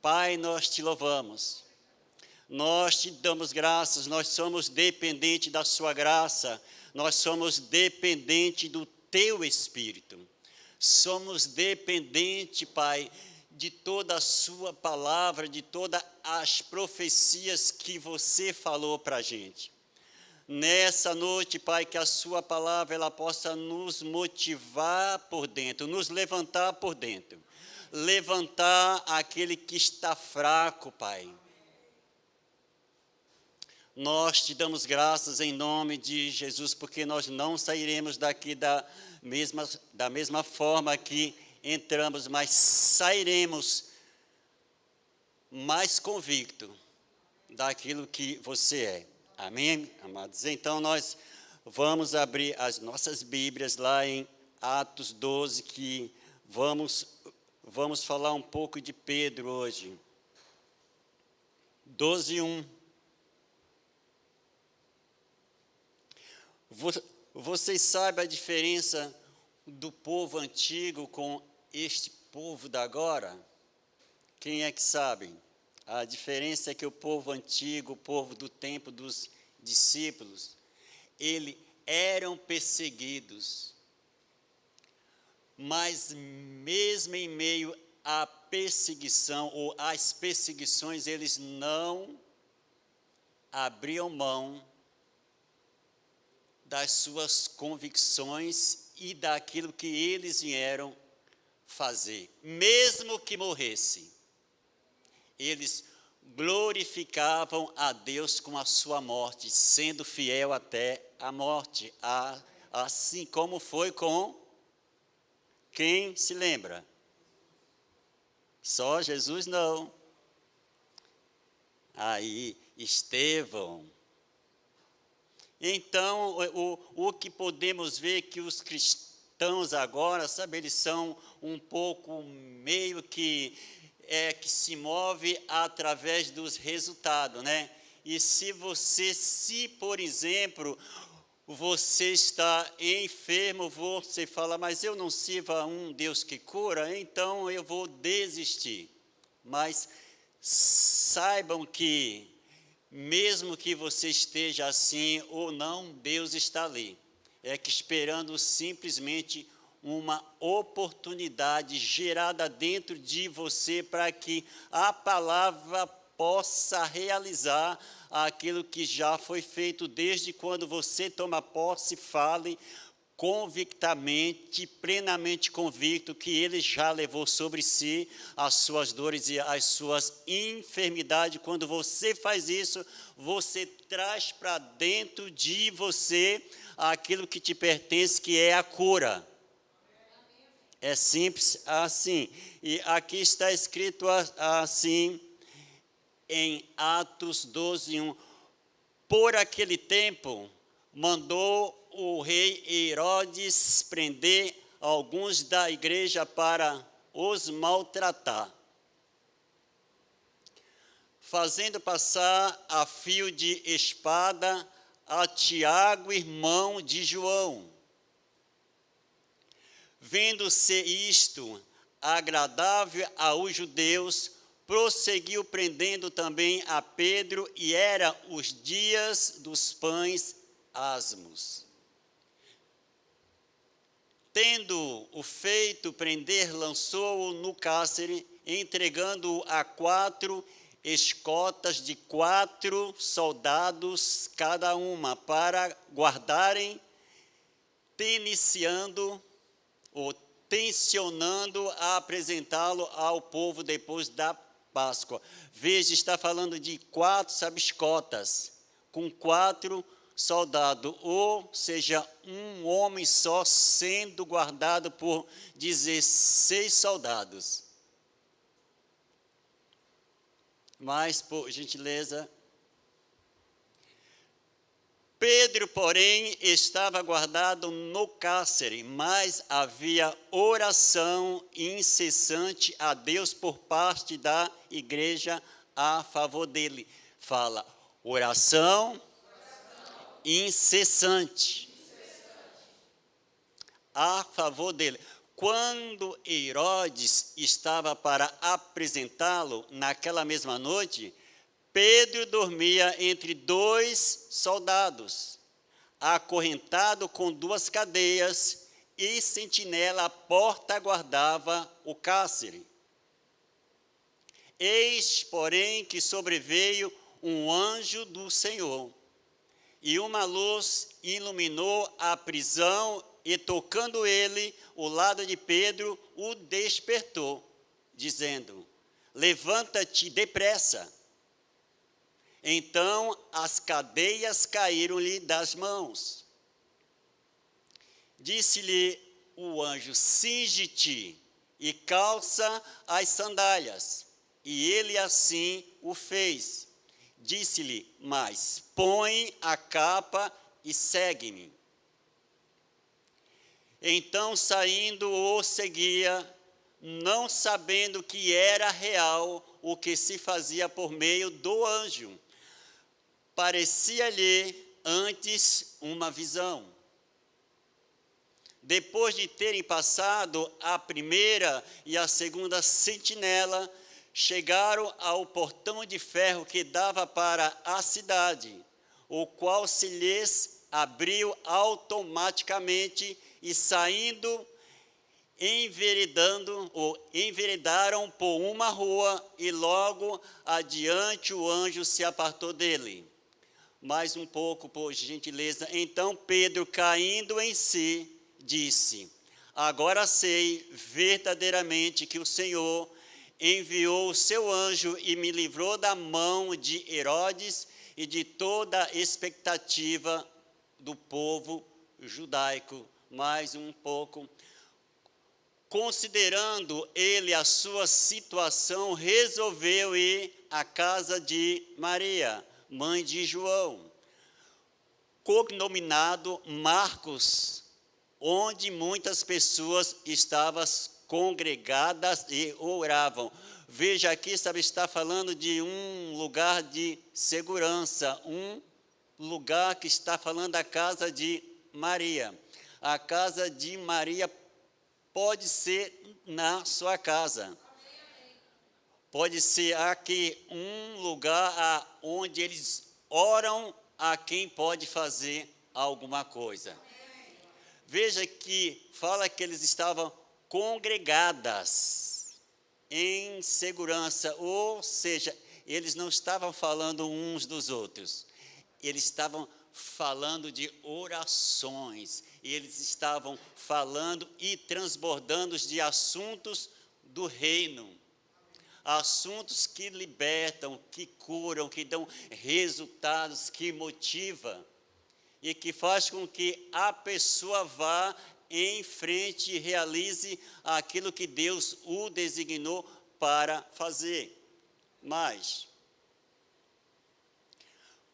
Pai, nós te louvamos, nós te damos graças, nós somos dependentes da sua graça, nós somos dependentes do teu Espírito, somos dependentes, Pai, de toda a sua palavra, de todas as profecias que você falou para a gente. Nessa noite, Pai, que a sua palavra ela possa nos motivar por dentro, nos levantar por dentro. Levantar aquele que está fraco, Pai. Nós te damos graças em nome de Jesus, porque nós não sairemos daqui da mesma forma que entramos, mas sairemos mais convicto daquilo que você é. Amém, amados? Então, nós vamos abrir as nossas Bíblias lá em Atos 12, que vamos falar um pouco de Pedro hoje. 12:1. Vocês sabem a diferença do povo antigo com este povo da agora? Quem é que sabe? A diferença é que o povo antigo, o povo do tempo dos discípulos, eles eram perseguidos, mas mesmo em meio à perseguição ou às perseguições, eles não abriam mão das suas convicções e daquilo que eles vieram fazer, mesmo que morresse. Eles glorificavam a Deus com a sua morte, sendo fiel até a morte, assim como foi com quem se lembra? Só Jesus não. Aí, Estevão. Então, o que podemos ver que os cristãos agora, sabe, eles são um pouco meio que se move através dos resultados, né? E se por exemplo, você está enfermo, você fala, mas eu não sirvo a um Deus que cura, então eu vou desistir. Mas saibam que, mesmo que você esteja assim ou não, Deus está ali. É que esperando simplesmente uma oportunidade gerada dentro de você para que a palavra possa realizar aquilo que já foi feito desde quando você toma posse, fale convictamente, plenamente convicto que Ele já levou sobre si as suas dores e as suas enfermidades. Quando você faz isso, você traz para dentro de você aquilo que te pertence, que é a cura. É simples assim. E aqui está escrito assim, em Atos 12:1. Por aquele tempo, mandou o rei Herodes prender alguns da igreja para os maltratar, fazendo passar a fio de espada a Tiago, irmão de João. Vendo-se isto agradável aos judeus, prosseguiu prendendo também a Pedro, e era os dias dos pães asmos. Tendo o feito prender, lançou-o no cárcere, entregando-o a 4 escotas de 4 soldados cada uma, para guardarem, tensionando a apresentá-lo ao povo depois da Páscoa. Veja, está falando de 4, escotas, com 4 soldados, ou seja, um homem só sendo guardado por 16 soldados. Mas, por gentileza, Pedro, porém, estava guardado no cárcere, mas havia oração incessante a Deus por parte da igreja a favor dele. Fala, oração incessante a favor dele. Quando Herodes estava para apresentá-lo naquela mesma noite, Pedro dormia entre 2 soldados, acorrentado com 2 cadeias, e sentinela à porta guardava o cárcere. Eis, porém, que sobreveio um anjo do Senhor, e uma luz iluminou a prisão, e tocando ele o lado de Pedro, o despertou, dizendo: levanta-te depressa. Então as cadeias caíram-lhe das mãos. Disse-lhe o anjo: cinge-te e calça as sandálias. E ele assim o fez. Disse-lhe mais: põe a capa e segue-me. Então, saindo, o seguia, não sabendo que era real o que se fazia por meio do anjo. Parecia-lhe antes uma visão. Depois de terem passado a primeira e a segunda sentinela, chegaram ao portão de ferro que dava para a cidade, o qual se lhes abriu automaticamente, e saindo, enveredaram por uma rua, e logo adiante o anjo se apartou dele. Mais um pouco, por gentileza. Então Pedro, caindo em si, disse: agora sei verdadeiramente que o Senhor enviou o seu anjo e me livrou da mão de Herodes e de toda a expectativa do povo judaico. Mais um pouco. Considerando ele a sua situação, resolveu ir à casa de Maria, mãe de João, cognominado Marcos, onde muitas pessoas estavam congregadas e oravam. Veja aqui, está falando de um lugar de segurança, um lugar que está falando da casa de Maria. A casa de Maria pode ser na sua casa. Pode ser aqui um lugar onde eles oram a quem pode fazer alguma coisa. Veja que fala que eles estavam congregadas em segurança, ou seja, eles não estavam falando uns dos outros, eles estavam falando de orações, eles estavam falando e transbordando de assuntos do reino, assuntos que libertam, que curam, que dão resultados, que motivam, e que faz com que a pessoa vá em frente e realize aquilo que Deus o designou para fazer. Mas,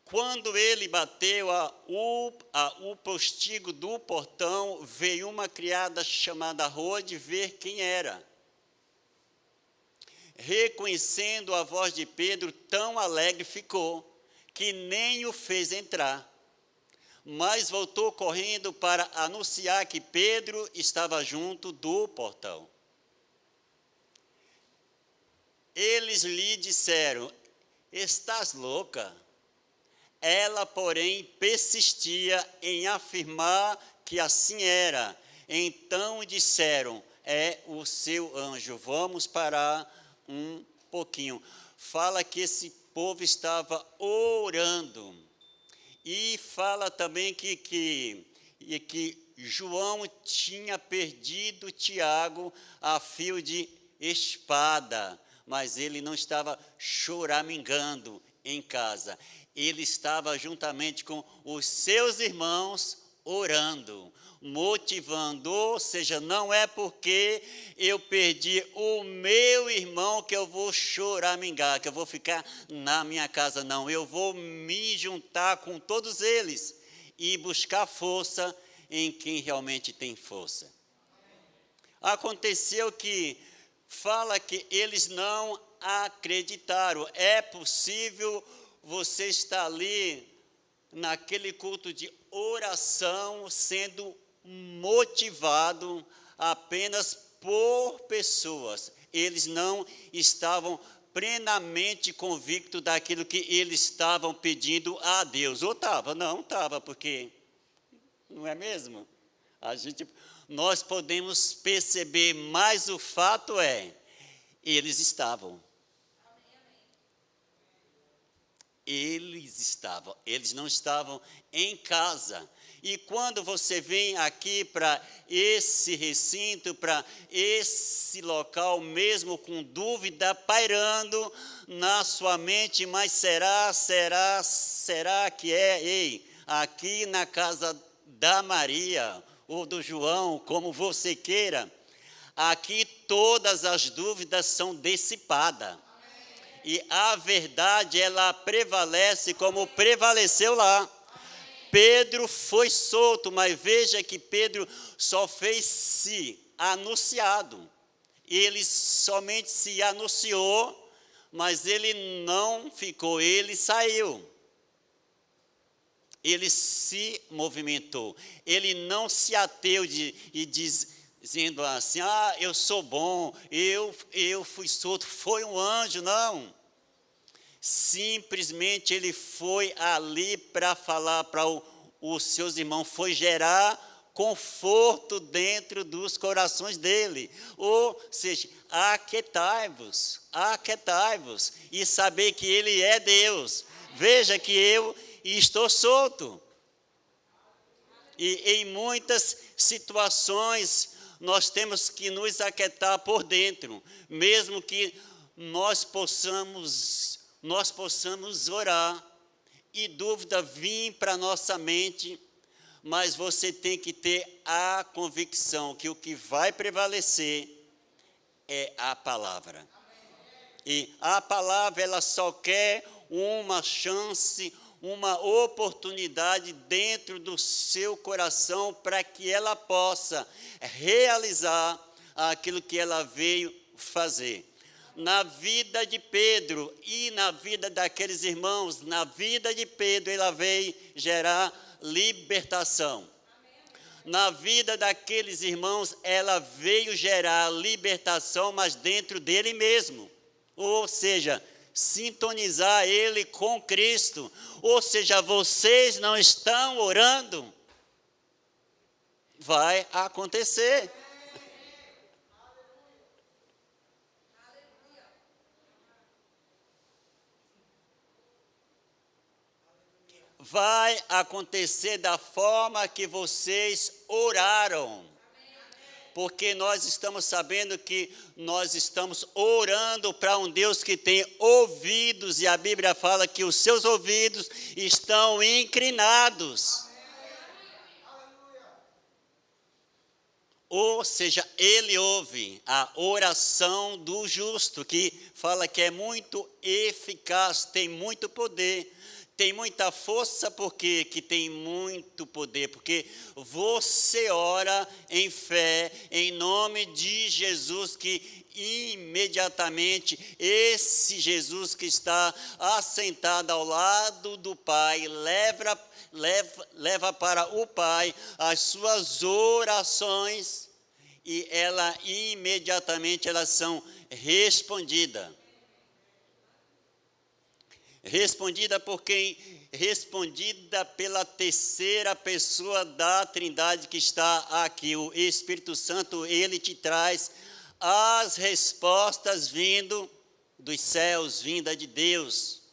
quando ele bateu o postigo do portão, veio uma criada chamada Rode ver quem era. Reconhecendo a voz de Pedro, tão alegre ficou, que nem o fez entrar. Mas voltou correndo para anunciar que Pedro estava junto do portão. Eles lhe disseram: estás louca? Ela, porém, persistia em afirmar que assim era. Então disseram: é o seu anjo. Vamos parar um pouquinho. Fala que esse povo estava orando. E fala também que João tinha perdido Tiago a fio de espada, mas ele não estava choramingando em casa. Ele estava juntamente com os seus irmãos orando, motivando, ou seja, não é porque eu perdi o meu irmão que eu vou choramingar, que eu vou ficar na minha casa, não. Eu vou me juntar com todos eles e buscar força em quem realmente tem força. Aconteceu que fala que eles não acreditaram. É possível você estar ali naquele culto de oração, sendo motivado apenas por pessoas. Eles não estavam plenamente convictos daquilo que eles estavam pedindo a Deus. Ou estava? Não estava, porque não é mesmo? Nós podemos perceber, mas o fato é, eles estavam. Eles não estavam em casa. E quando você vem aqui para esse recinto, para esse local, mesmo com dúvida pairando na sua mente, mas será que é? Ei, aqui na casa da Maria, ou do João, como você queira, aqui todas as dúvidas são dissipadas. E a verdade, ela prevalece como prevaleceu lá. Pedro foi solto, mas veja que Pedro só fez se anunciado. Ele somente se anunciou, mas ele não ficou, ele saiu. Ele se movimentou. Ele não se ateu dizendo assim, eu sou bom, eu fui solto, foi um anjo, não. Simplesmente ele foi ali para falar para os seus irmãos, foi gerar conforto dentro dos corações dele. Ou seja, aquietai-vos, e saber que ele é Deus. Veja que eu estou solto. E em muitas situações nós temos que nos aquietar por dentro, mesmo que nós possamos orar e dúvida vir para nossa mente, mas você tem que ter a convicção que o que vai prevalecer é a palavra. E a palavra, ela só quer uma chance, uma oportunidade dentro do seu coração para que ela possa realizar aquilo que ela veio fazer. Na vida de Pedro e na vida daqueles irmãos, na vida de Pedro, ela veio gerar libertação. Na vida daqueles irmãos, ela veio gerar libertação, mas dentro dele mesmo. Ou seja, sintonizar ele com Cristo. Ou seja, vocês não estão orando, vai acontecer. Vai acontecer da forma que vocês oraram. Porque nós estamos sabendo que nós estamos orando para um Deus que tem ouvidos, e a Bíblia fala que os seus ouvidos estão inclinados. Ou seja, ele ouve a oração do justo, que fala que é muito eficaz, tem muito poder. Tem muita força porque que tem muito poder, porque você ora em fé, em nome de Jesus, que imediatamente esse Jesus que está assentado ao lado do Pai, leva para o Pai as suas orações, e imediatamente elas são respondidas. Respondida por quem? Respondida pela terceira pessoa da Trindade que está aqui, o Espírito Santo. Ele te traz as respostas vindo dos céus, vinda de Deus.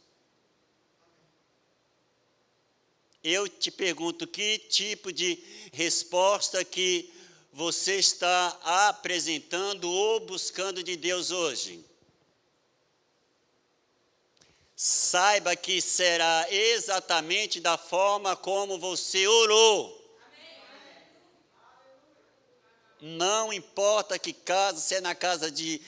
Eu te pergunto, que tipo de resposta que você está apresentando ou buscando de Deus hoje? Saiba que será exatamente da forma como você orou. Não importa que casa, se é na casa de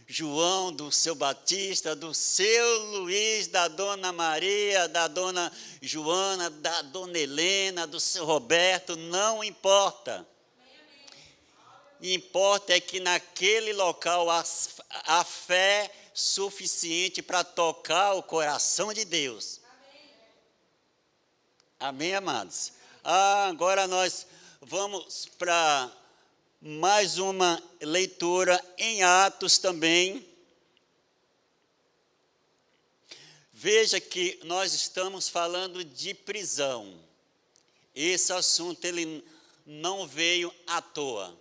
João, do seu Batista, do seu Luiz, da dona Maria, da dona Joana, da dona Helena, do seu Roberto, não importa. Importa é que naquele local a fé suficiente para tocar o coração de Deus. Amém, amados? Agora nós vamos para mais uma leitura em Atos também. Veja que nós estamos falando de prisão. Esse assunto ele não veio à toa.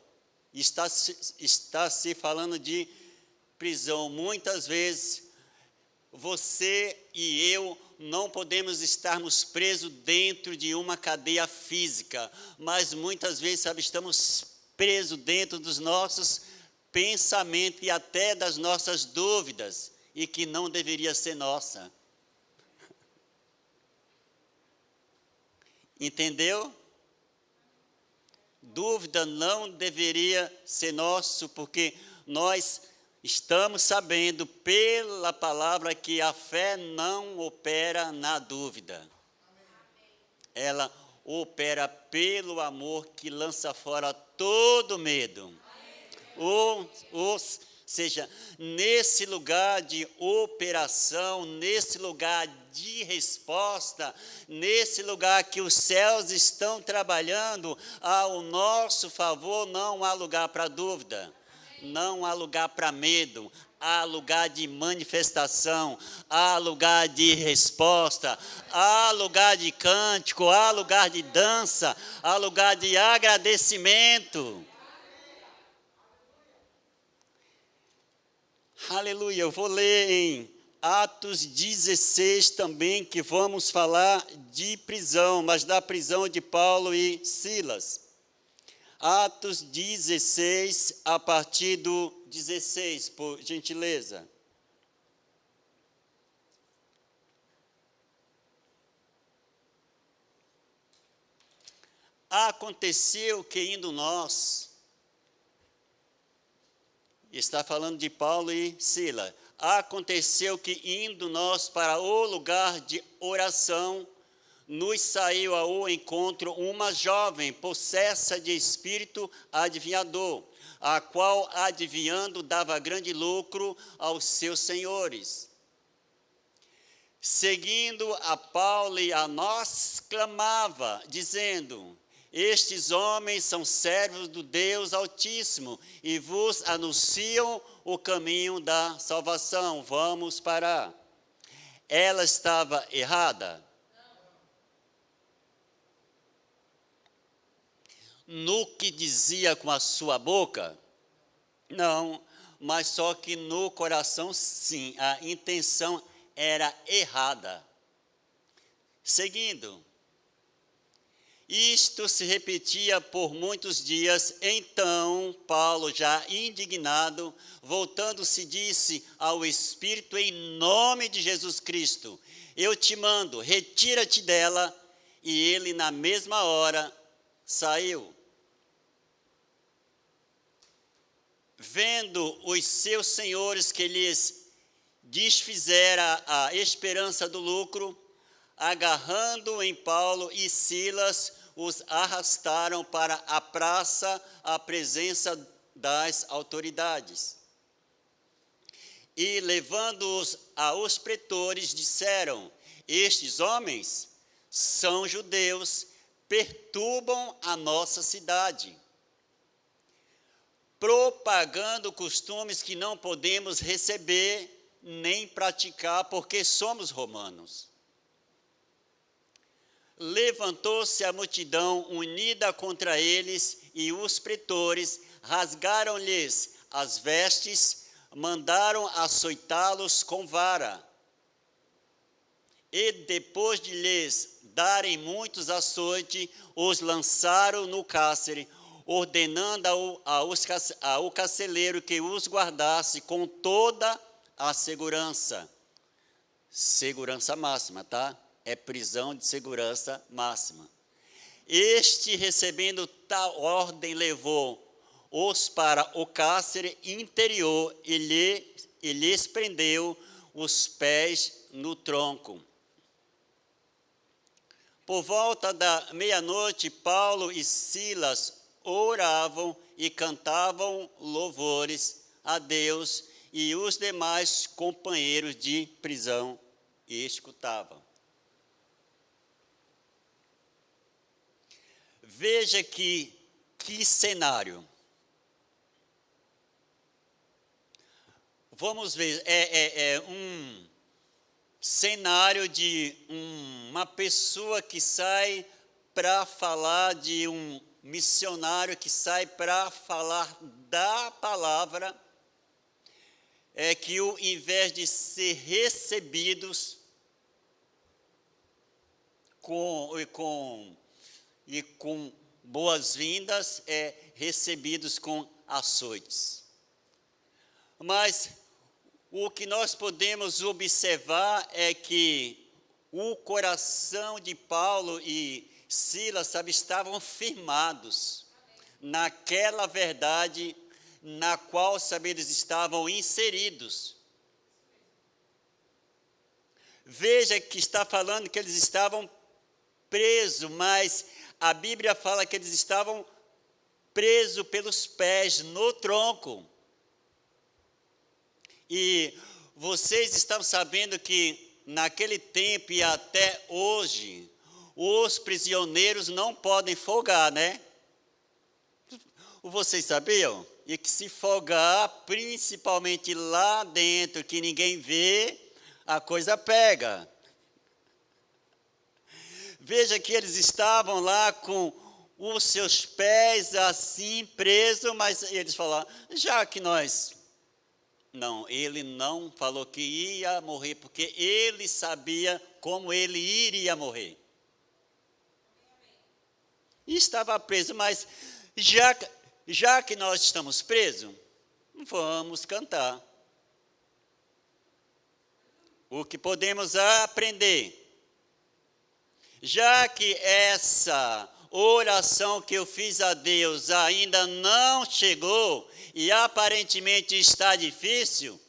Está se falando de prisão. Muitas vezes você e eu não podemos estarmos presos dentro de uma cadeia física, mas muitas vezes, sabe, estamos presos dentro dos nossos pensamentos e até das nossas dúvidas, e que não deveria ser nossa. Entendeu? Dúvida não deveria ser nosso, porque nós estamos sabendo pela palavra que a fé não opera na dúvida. Ela opera pelo amor que lança fora todo medo. Ou seja, nesse lugar de operação, nesse lugar de resposta, nesse lugar que os céus estão trabalhando ao nosso favor, não há lugar para dúvida, não há lugar para medo, há lugar de manifestação, há lugar de resposta, há lugar de cântico, há lugar de dança, há lugar de agradecimento. Aleluia, eu vou ler em Atos 16 também, que vamos falar de prisão, mas da prisão de Paulo e Silas. Atos 16, a partir do 16, por gentileza. Aconteceu que indo nós, está falando de Paulo e Silas. Aconteceu que indo nós para o lugar de oração, nos saiu ao encontro uma jovem possessa de espírito adivinhador, a qual adivinhando dava grande lucro aos seus senhores. Seguindo a Paulo e a nós, clamava, dizendo: estes homens são servos do Deus Altíssimo e vos anunciam o caminho da salvação. Vamos parar. Ela estava errada? No que dizia com a sua boca? Não, mas só que no coração, sim, a intenção era errada. Seguindo. Isto se repetia por muitos dias. Então Paulo, já indignado, voltando-se, disse ao Espírito: em nome de Jesus Cristo, eu te mando, retira-te dela. E ele na mesma hora saiu. Vendo os seus senhores que lhes desfizera a esperança do lucro, agarrando em Paulo e Silas, os arrastaram para a praça, à presença das autoridades. E, levando-os aos pretores, disseram: estes homens são judeus, perturbam a nossa cidade, propagando costumes que não podemos receber nem praticar, porque somos romanos. Levantou-se a multidão unida contra eles, e os pretores rasgaram-lhes as vestes, mandaram açoitá-los com vara. E depois de lhes darem muitos açoites, os lançaram no cárcere, ordenando ao carcereiro que os guardasse com toda a segurança. Segurança máxima, tá? É prisão de segurança máxima. Este, recebendo tal ordem, levou-os para o cárcere interior e lhes prendeu os pés no tronco. Por volta da meia-noite, Paulo e Silas oravam e cantavam louvores a Deus, e os demais companheiros de prisão escutavam. Veja que cenário. vamos ver, é um cenário de uma pessoa que sai para falar, de um missionário que sai para falar da palavra, que ao invés de ser recebidos com boas-vindas, recebidos com açoites. Mas o que nós podemos observar é que o coração de Paulo e Silas, estavam firmados naquela verdade na qual, eles estavam inseridos. Veja que está falando que eles estavam presos, mas a Bíblia fala que eles estavam presos pelos pés no tronco. E vocês estão sabendo que naquele tempo e até hoje, os prisioneiros não podem folgar, né? Vocês sabiam? E que se folgar, principalmente lá dentro, que ninguém vê, a coisa pega. Veja que eles estavam lá com os seus pés assim presos, mas eles falaram, já que nós... Não, ele não falou que ia morrer, porque ele sabia como ele iria morrer. E estava preso, mas já que nós estamos presos, vamos cantar. O que podemos aprender? Já que essa oração que eu fiz a Deus ainda não chegou e aparentemente está difícil,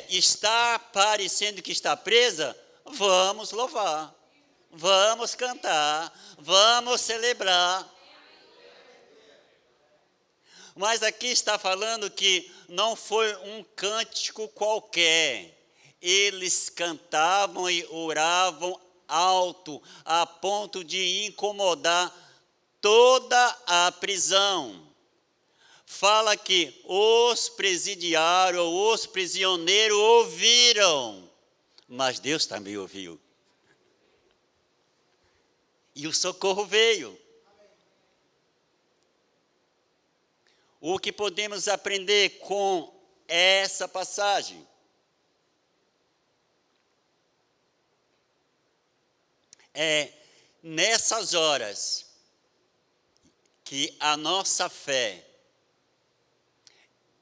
está parecendo que está presa, vamos louvar, vamos cantar, vamos celebrar. Mas aqui está falando que não foi um cântico qualquer. Eles cantavam e oravam alto, a ponto de incomodar toda a prisão. Fala que os presidiários, os prisioneiros ouviram, mas Deus também ouviu. E o socorro veio. O que podemos aprender com essa passagem? Nessas horas que a nossa fé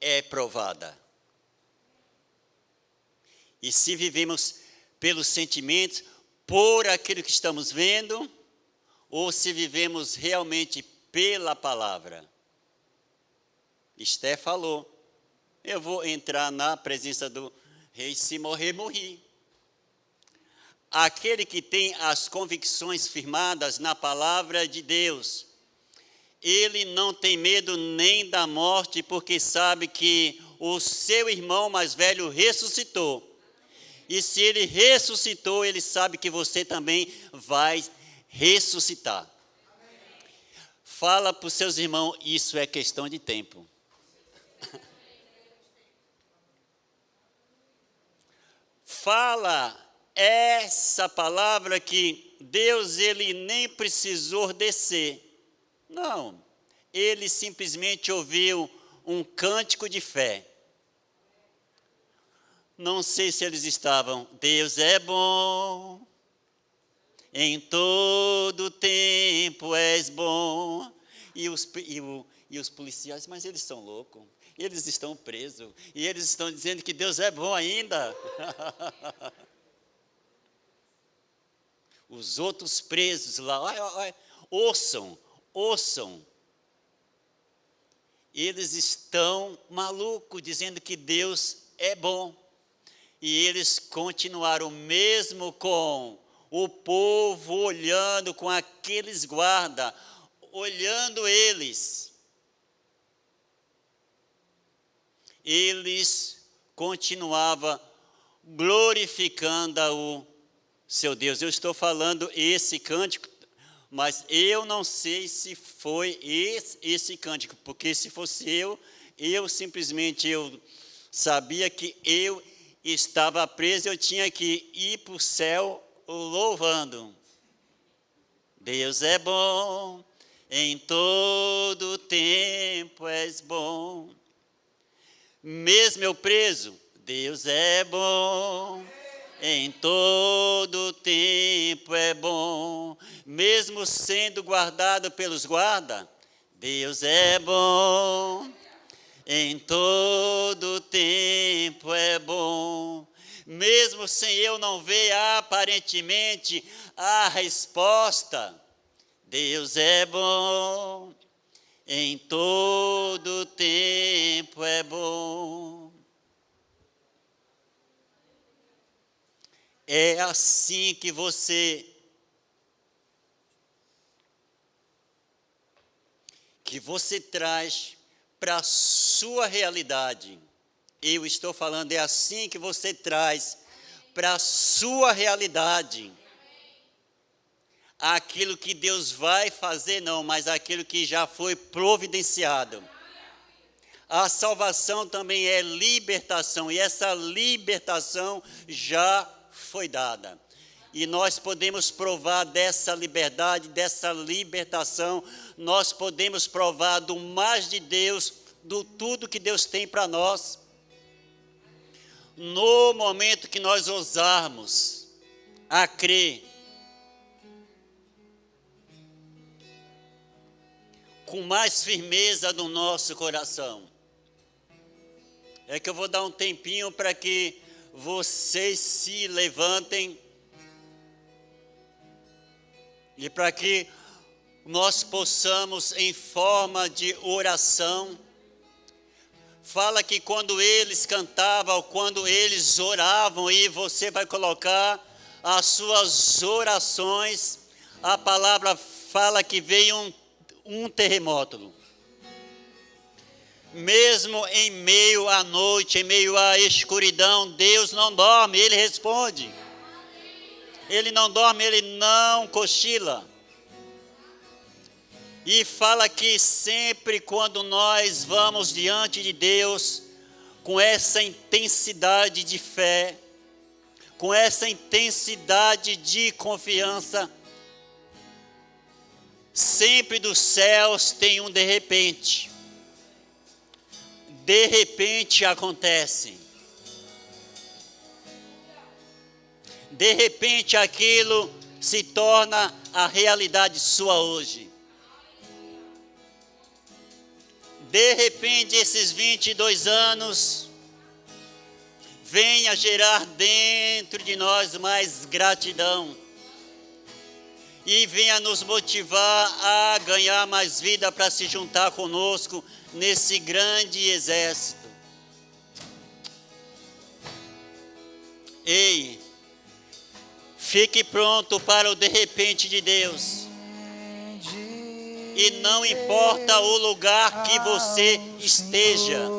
é provada. E se vivemos pelos sentimentos, por aquilo que estamos vendo, ou se vivemos realmente pela palavra. Esté falou, eu vou entrar na presença do rei, se morrer, morri. Aquele que tem as convicções firmadas na palavra de Deus, ele não tem medo nem da morte, porque sabe que o seu irmão mais velho ressuscitou. E se ele ressuscitou, ele sabe que você também vai ressuscitar. Fala para os seus irmãos, isso é questão de tempo. Fala essa palavra que Deus, ele nem precisou descer. Não, ele simplesmente ouviu um cântico de fé. Não sei se eles estavam, Deus é bom, em todo tempo és bom. E os policiais, mas eles são loucos, eles estão presos, e eles estão dizendo que Deus é bom ainda. Os outros presos lá, ouçam. Eles estão malucos, dizendo que Deus é bom. E eles continuaram, mesmo com o povo olhando, com aqueles guardas, olhando eles. Eles continuavam glorificando o seu Deus. Eu estou falando esse cântico, mas eu não sei se foi esse cântico, porque se fosse eu simplesmente Sabia que eu estava preso, eu tinha que ir para o céu louvando. Deus é bom, em todo tempo és bom. Mesmo eu preso, Deus é bom, em todo tempo é bom. Mesmo sendo guardado pelos guardas, Deus é bom, em todo tempo é bom. Mesmo sem eu não ver aparentemente a resposta, Deus é bom, em todo tempo é bom. É assim que você traz para a sua realidade. Eu estou falando, é assim que você traz para a sua realidade. Aquilo que Deus vai fazer, não, mas aquilo que já foi providenciado. A salvação também é libertação, e essa libertação já foi dada. E nós podemos provar dessa liberdade, dessa libertação, nós podemos provar do mais de Deus, do tudo que Deus tem para nós. No momento que nós ousarmos a crer, com mais firmeza no nosso coração. É que eu vou dar um tempinho para que vocês se levantem e para que nós possamos, em forma de oração, fala que quando eles cantavam, quando eles oravam, e você vai colocar as suas orações, a palavra fala que veio um terremoto. Mesmo em meio à noite, em meio à escuridão, Deus não dorme, Ele responde. Ele não dorme, Ele não cochila. E fala que sempre quando nós vamos diante de Deus, com essa intensidade de fé, com essa intensidade de confiança, sempre dos céus tem um de repente. De repente acontece. De repente aquilo se torna a realidade sua hoje. De repente esses 22 anos venha gerar dentro de nós mais gratidão. E venha nos motivar a ganhar mais vida para se juntar conosco nesse grande exército. Ei, fique pronto para o de repente de Deus. E não importa o lugar que você esteja,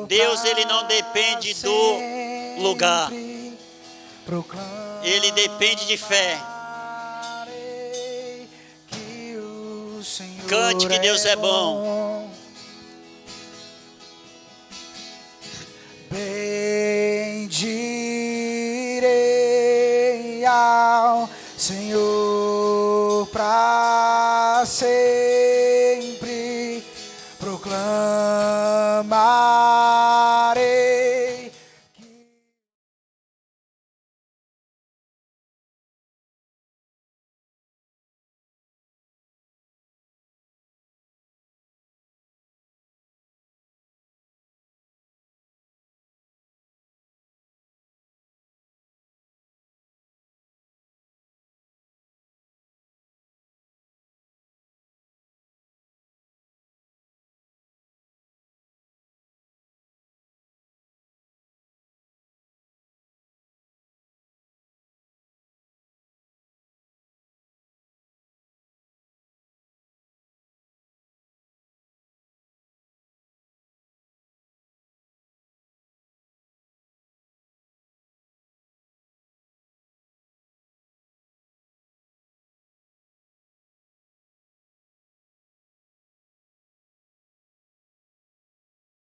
Deus ele não depende do lugar, ele depende de fé. Cante que Deus é bom. Bendirei ao Senhor para sempre.